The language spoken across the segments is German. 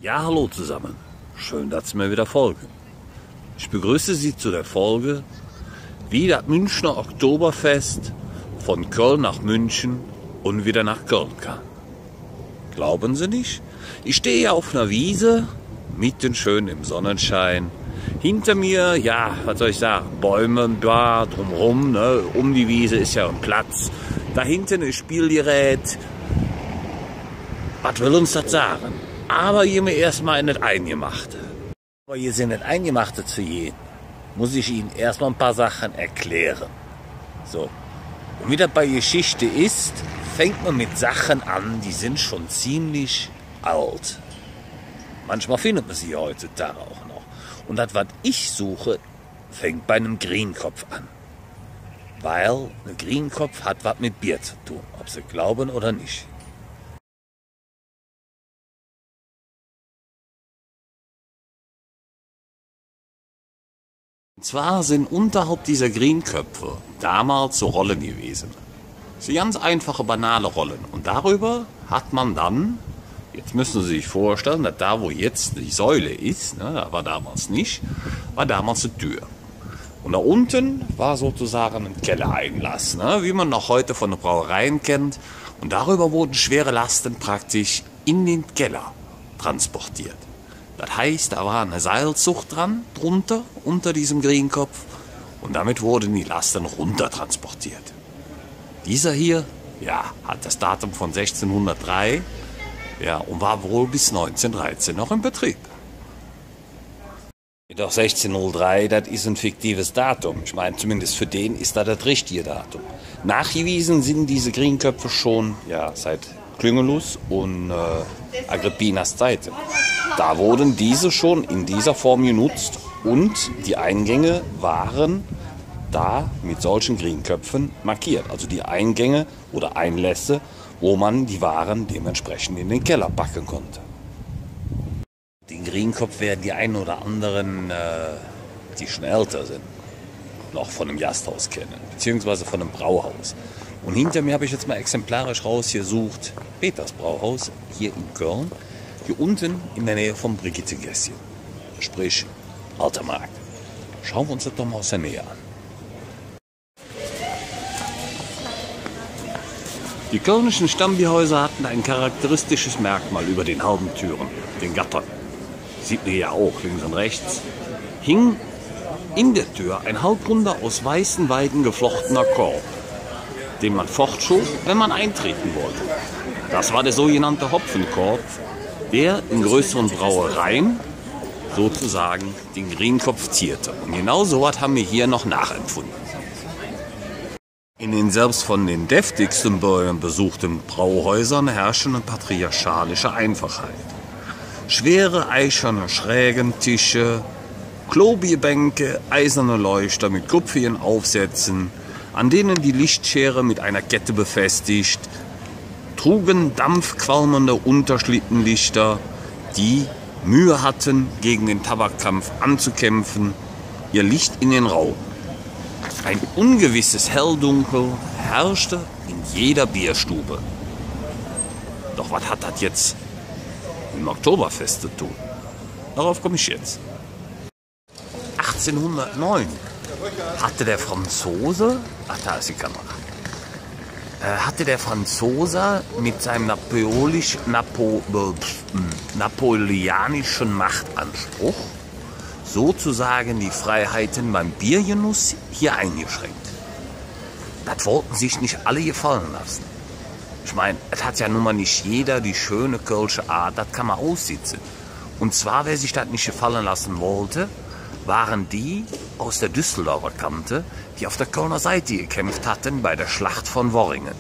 Ja, hallo zusammen. Schön, dass Sie mir wieder folgen. Ich begrüße Sie zu der Folge, wie das Münchner Oktoberfest von Köln nach München und wieder nach Köln kam. Glauben Sie nicht? Ich stehe auf einer Wiese, mitten schön im Sonnenschein. Hinter mir, ja, was soll ich sagen, Bäume, da drumherum, ne? Um die Wiese ist ja ein Platz. Da hinten ein Spielgerät. Was will uns das sagen? Aber hier mir erstmal in das Eingemachte. Aber hier sind nicht Eingemachte zu gehen, muss ich Ihnen erstmal ein paar Sachen erklären. So. Und wie das bei Geschichte ist, fängt man mit Sachen an, die sind schon ziemlich alt. Manchmal findet man sie heutzutage auch noch. Und das, was ich suche, fängt bei einem Grienkopf an. Weil ein Grienkopf hat was mit Bier zu tun, ob Sie glauben oder nicht. Und zwar sind unterhalb dieser Greenköpfe damals so Rollen gewesen. So ganz einfache, banale Rollen. Und darüber hat man dann, jetzt müssen Sie sich vorstellen, dass da, wo jetzt die Säule ist, ne, da war damals nicht, war damals eine Tür. Und da unten war sozusagen ein Kellereinlass, ne, wie man noch heute von den Brauereien kennt. Und darüber wurden schwere Lasten praktisch in den Keller transportiert. Das heißt, da war eine Seilzucht dran, drunter, unter diesem Grienkopf. Und damit wurden die Lasten runter transportiert. Dieser hier, ja, hat das Datum von 1603, ja, und war wohl bis 1913 noch in Betrieb. Jedoch 1603, das ist ein fiktives Datum. Ich meine, zumindest für den ist das richtige Datum. Nachgewiesen sind diese Greenköpfe schon, ja, seit Klüngelus und Agrippinas Zeiten. Da wurden diese schon in dieser Form genutzt und die Eingänge waren da mit solchen Greenköpfen markiert. Also die Eingänge oder Einlässe, wo man die Waren dementsprechend in den Keller packen konnte. Den Grienkopf werden die einen oder anderen, die schon älter sind, noch von einem Gasthaus kennen, beziehungsweise von einem Brauhaus. Und hinter mir habe ich jetzt mal exemplarisch rausgesucht, Peters Brauhaus, hier in Köln, hier unten in der Nähe vom Brigitte-Gässchen, sprich Alter Markt. Schauen wir uns das doch mal aus der Nähe an. Die kölnischen Stammbierhäuser hatten ein charakteristisches Merkmal über den Haubentüren, den Gattern. Sieht man hier auch, links und rechts. Hing in der Tür ein halbrunder, aus weißen Weiden geflochtener Korb, den man fortschob, wenn man eintreten wollte. Das war der sogenannte Hopfenkorb, der in größeren Brauereien sozusagen den Grienkopf zierte. Und genau so was haben wir hier noch nachempfunden. In den selbst von den deftigsten Bürgern besuchten Brauhäusern herrschte eine patriarchalische Einfachheit. Schwere eicherne Schrägentische, Klobierbänke, eiserne Leuchter mit kupfigen Aufsätzen, an denen die Lichtschere mit einer Kette befestigt, trugen dampfqualmende Unterschlittenlichter, die Mühe hatten, gegen den Tabakkampf anzukämpfen, ihr Licht in den Raum. Ein ungewisses Helldunkel herrschte in jeder Bierstube. Doch was hat das jetzt mit dem Oktoberfest zu tun? Darauf komme ich jetzt. 1809 hatte der Franzose, da ist die Kamera, hatte der Franzose mit seinem napoleonischen Machtanspruch sozusagen die Freiheiten beim Biergenuss hier eingeschränkt. Das wollten sich nicht alle gefallen lassen. Ich meine, es hat ja nun mal nicht jeder die schöne kölsche Art, das kann man aussitzen. Und zwar, wer sich das nicht gefallen lassen wollte, waren die aus der Düsseldorfer Kante, die auf der Kölner Seite gekämpft hatten bei der Schlacht von Worringen.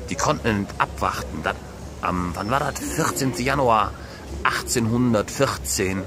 Die konnten nicht abwarten, dass wann war das? 14. Januar 1814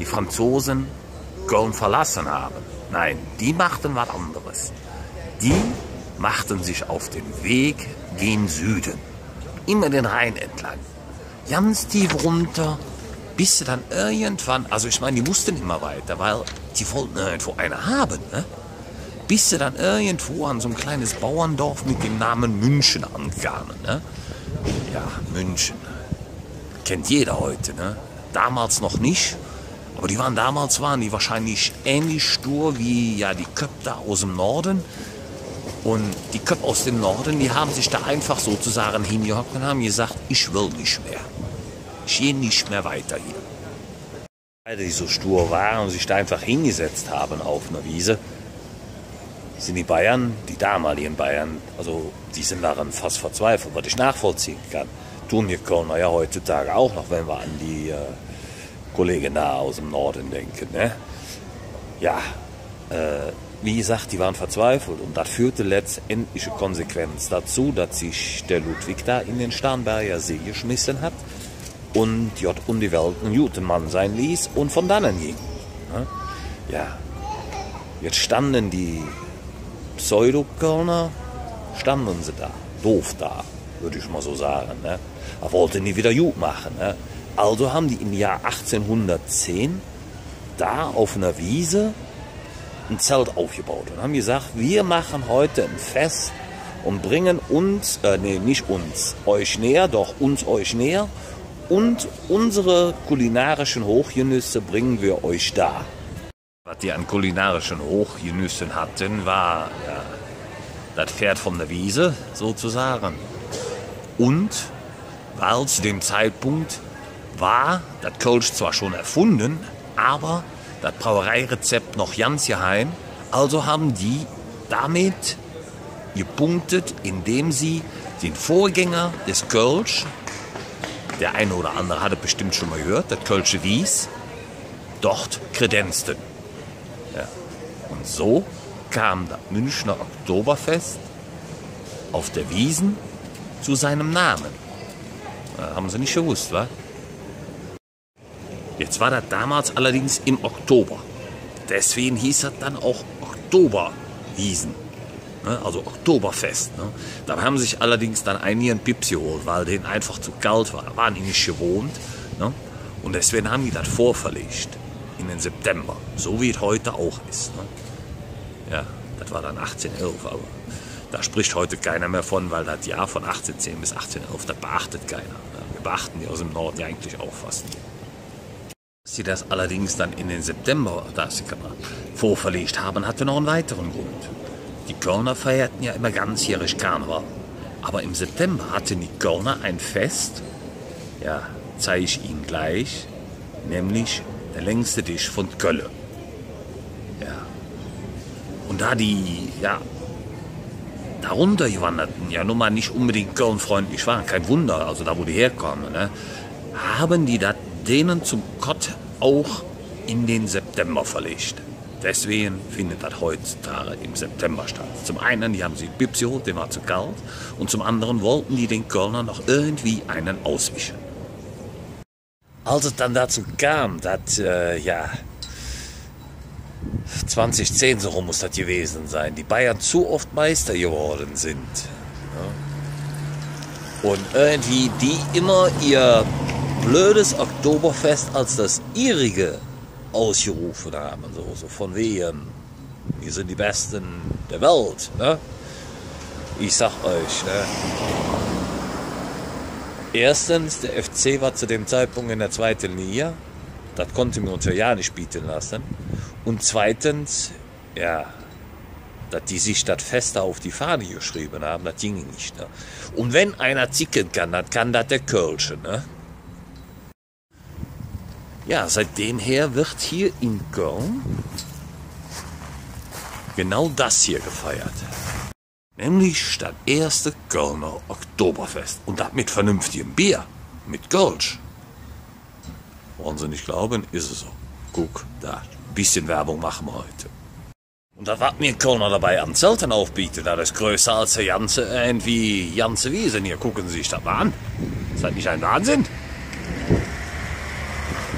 die Franzosen Köln verlassen haben. Nein, die machten was anderes. Die machten sich auf den Weg gen Süden. Immer den Rhein entlang. Ganz tief runter, bis sie dann irgendwann, also ich meine, die mussten immer weiter, weil die wollten irgendwo eine haben, ne? Bis sie dann irgendwo an so ein kleines Bauerndorf mit dem Namen München ankamen, ne? Ja, München. Kennt jeder heute, ne? damals noch nicht. Aber waren die wahrscheinlich ähnlich stur wie ja, die Köpfe da aus dem Norden. Und die Köpfe aus dem Norden, die haben sich da einfach sozusagen hingehockt und haben gesagt, ich will nicht mehr. Ich gehe nicht mehr weiter hier. Weil die so stur waren und sich da einfach hingesetzt haben auf einer Wiese, sind die Bayern, die damaligen Bayern, also die sind daran fast verzweifelt, was ich nachvollziehen kann. Tun wir Kölner ja heutzutage auch noch, wenn wir an die Kollegen da aus dem Norden denken. Ne? Ja, wie gesagt, die waren verzweifelt und das führte letztendliche Konsequenz dazu, dass sich der Ludwig da in den Starnberger See geschmissen hat und J. um die Welt ein guten Mann sein ließ und von dannen ging. Ne? Ja, jetzt standen die Pseudokölner, standen sie da, doof da, würde ich mal so sagen. Ne? Er wollte nie wieder gut machen. Ne? Also haben die im Jahr 1810 da auf einer Wiese ein Zelt aufgebaut und haben gesagt, wir machen heute ein Fest und bringen uns, nicht uns, euch näher, doch uns euch näher und unsere kulinarischen Hochgenüsse bringen wir euch da. Was die an kulinarischen Hochgenüssen hatten, war ja, das Pferd von der Wiese sozusagen. Und weil zu dem Zeitpunkt war das Kölsch zwar schon erfunden, aber das Brauereirezept noch ganz geheim. Also haben die damit gepunktet, indem sie den Vorgänger des Kölsch, der eine oder andere hatte bestimmt schon mal gehört, das Kölsche Wies, dort kredenzten. Ja. Und so kam das Münchner Oktoberfest auf der Wiesn zu seinem Namen. Haben sie nicht gewusst, wa? Jetzt war das damals allerdings im Oktober. Deswegen hieß das dann auch Oktoberwiesen, ne? Also Oktoberfest. Ne? Da haben sich allerdings dann einige einen Pips geholt, weil denen einfach zu kalt war. Waren die nicht gewohnt. Ne? Und deswegen haben die das vorverlegt in den September. So wie es heute auch ist. Ne? Ja, das war dann 1811, aber da spricht heute keiner mehr von, weil das Jahr von 1810 bis 1811, das beachtet keiner. Ne? Wir beachten die aus dem Norden ja eigentlich auch fast nicht. Dass sie das allerdings dann in den September vorverlegt haben, hatte noch einen weiteren Grund. Die Kölner feierten ja immer ganzjährig Karneval. Aber im September hatten die Kölner ein Fest, ja, zeige ich Ihnen gleich, nämlich der längste Tisch von Köln. Ja. Und da die, ja, darunter gewanderten, ja nun mal nicht unbedingt kölnfreundlich waren, kein Wunder, also da wo die herkommen, ne, haben die das denen zum Gott auch in den September verlegt. Deswegen findet das heutzutage im September statt. Zum einen, die haben sich Pips geholt, der war zu kalt. Und zum anderen wollten die den Kölnern noch irgendwie einen auswischen. Als es dann dazu kam, dass, 2010 so rum muss das gewesen sein, die Bayern zu oft Meister geworden sind. Ja. Und irgendwie die immer ihr blödes Oktoberfest als das ihrige ausgerufen haben. So von wegen, wir sind die Besten der Welt. Ne? Ich sag euch, ne? Erstens, der FC war zu dem Zeitpunkt in der zweiten Liga. Das konnten wir uns ja nicht bieten lassen. Und zweitens, ja, dass die sich das Fest auf die Fahne geschrieben haben, das ging nicht. Ne? Und wenn einer zicken kann, dann kann das der Kölsche. Ne? Ja, seitdem her wird hier in Köln genau das hier gefeiert. Nämlich das erste Kölner Oktoberfest. Und das mit vernünftigem Bier, mit Kölsch. Wollen Sie nicht glauben, ist es so. Guck, da, ein bisschen Werbung machen wir heute. Und das, was mir Kölner dabei an Zelten aufbietet, das ist größer als die ganze Wiesen. Hier, gucken Sie sich das mal an. Ist das nicht ein Wahnsinn?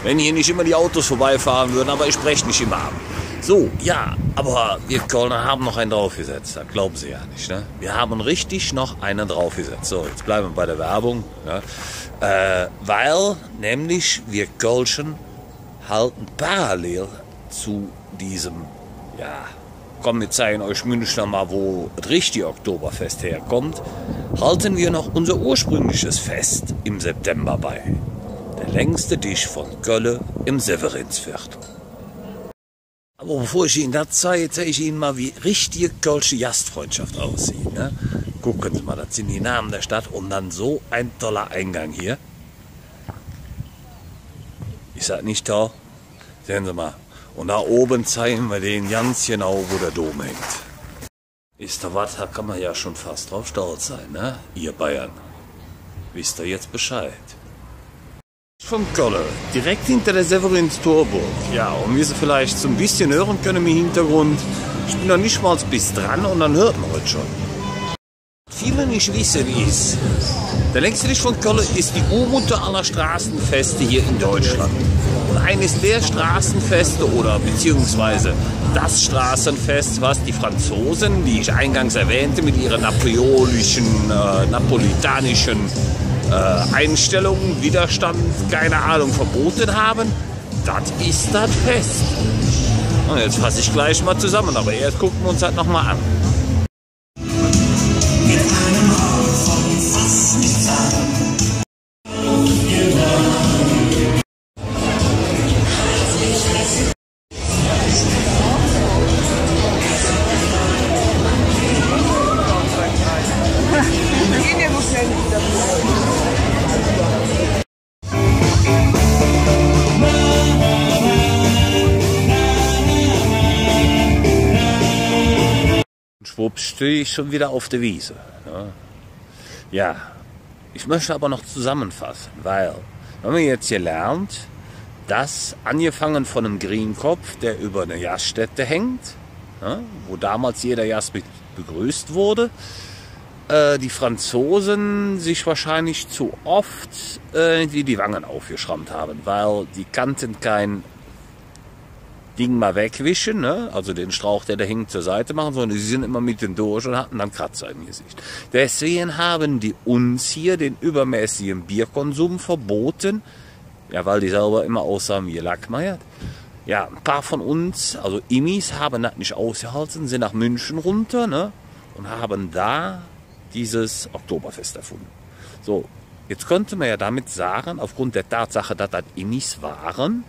Wenn hier nicht immer die Autos vorbeifahren würden, aber ich spreche nicht immer ab. So, ja, aber wir Kölner haben noch einen draufgesetzt, das glauben Sie ja nicht, ne? Wir haben richtig noch einen draufgesetzt. So, jetzt bleiben wir bei der Werbung, ne? Weil nämlich wir Kölschen halten parallel zu diesem, ja, komm, wir zeigen euch Münchner mal, wo das richtige Oktoberfest herkommt, halten wir noch unser ursprüngliches Fest im September bei. Der längste Tisch von Köln im Severinsviertel. Aber bevor ich Ihnen das zeige, zeige ich Ihnen mal, wie richtige kölsche Gastfreundschaft aussieht. Ne? Gucken Sie mal, das sind die Namen der Stadt und dann so ein toller Eingang hier. Ist das nicht toll? Sehen Sie mal. Und da oben zeigen wir den ganz genau, wo der Dom hängt. Ist da was, da kann man ja schon fast drauf stolz sein, ne? Ihr Bayern. Wisst ihr jetzt Bescheid? Von Köln, direkt hinter der Severinstorburg. Ja, und wie Sie vielleicht so ein bisschen hören können im Hintergrund, ich bin noch nicht mal bis dran und dann hört man heute schon. Viele nicht wissen ist, der längste Tisch von Köln ist die Urmutter aller Straßenfeste hier in Deutschland. Und eines der Straßenfeste oder beziehungsweise das Straßenfest, was die Franzosen, die ich eingangs erwähnte, mit ihrer napolitanischen Einstellungen, Widerstand, keine Ahnung, verboten haben, das ist das Fest. Und jetzt fasse ich gleich mal zusammen, aber erst gucken wir uns das nochmal an. Schwupps stehe ich schon wieder auf der Wiese. Ja, ich möchte aber noch zusammenfassen, weil wir haben jetzt gelernt, dass angefangen von einem Grienkopf, der über eine Gaststätte hängt, wo damals jeder Gast mit begrüßt wurde, die Franzosen sich wahrscheinlich zu oft die Wangen aufgeschrammt haben, weil die kannten kein Ding mal wegwischen, ne? Also den Strauch, der da hängt, zur Seite machen, sondern sie sind immer mitten durch und hatten dann Kratzer im Gesicht. Deswegen haben die uns hier den übermäßigen Bierkonsum verboten, ja, weil die selber immer aussahen wie Lackmeier. Ja, ein paar von uns, also Immis, haben das nicht ausgehalten, sind nach München runter, ne? Und haben da dieses Oktoberfest erfunden. So, jetzt könnte man ja damit sagen, aufgrund der Tatsache, dass das Immis waren,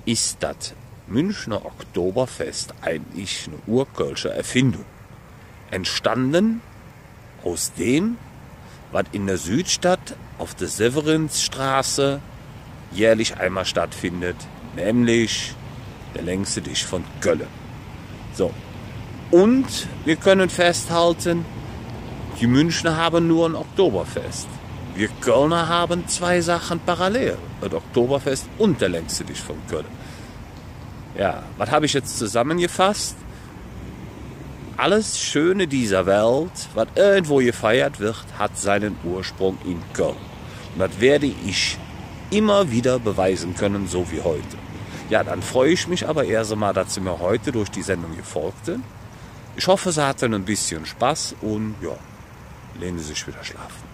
ist das Münchner Oktoberfest eigentlich eine urkölsche Erfindung. Entstanden aus dem, was in der Südstadt auf der Severinsstraße jährlich einmal stattfindet, nämlich der längste Tisch von Köln. So. Und wir können festhalten, die Münchner haben nur ein Oktoberfest. Wir Kölner haben zwei Sachen parallel. Das Oktoberfest und der längste Tisch von Köln. Ja, was habe ich jetzt zusammengefasst? Alles Schöne dieser Welt, was irgendwo gefeiert wird, hat seinen Ursprung in Köln. Und das werde ich immer wieder beweisen können, so wie heute. Ja, dann freue ich mich aber erst einmal, dass Sie mir heute durch die Sendung gefolgt sind. Ich hoffe, Sie hatten ein bisschen Spaß und ja, lehnen Sie sich wieder schlafen.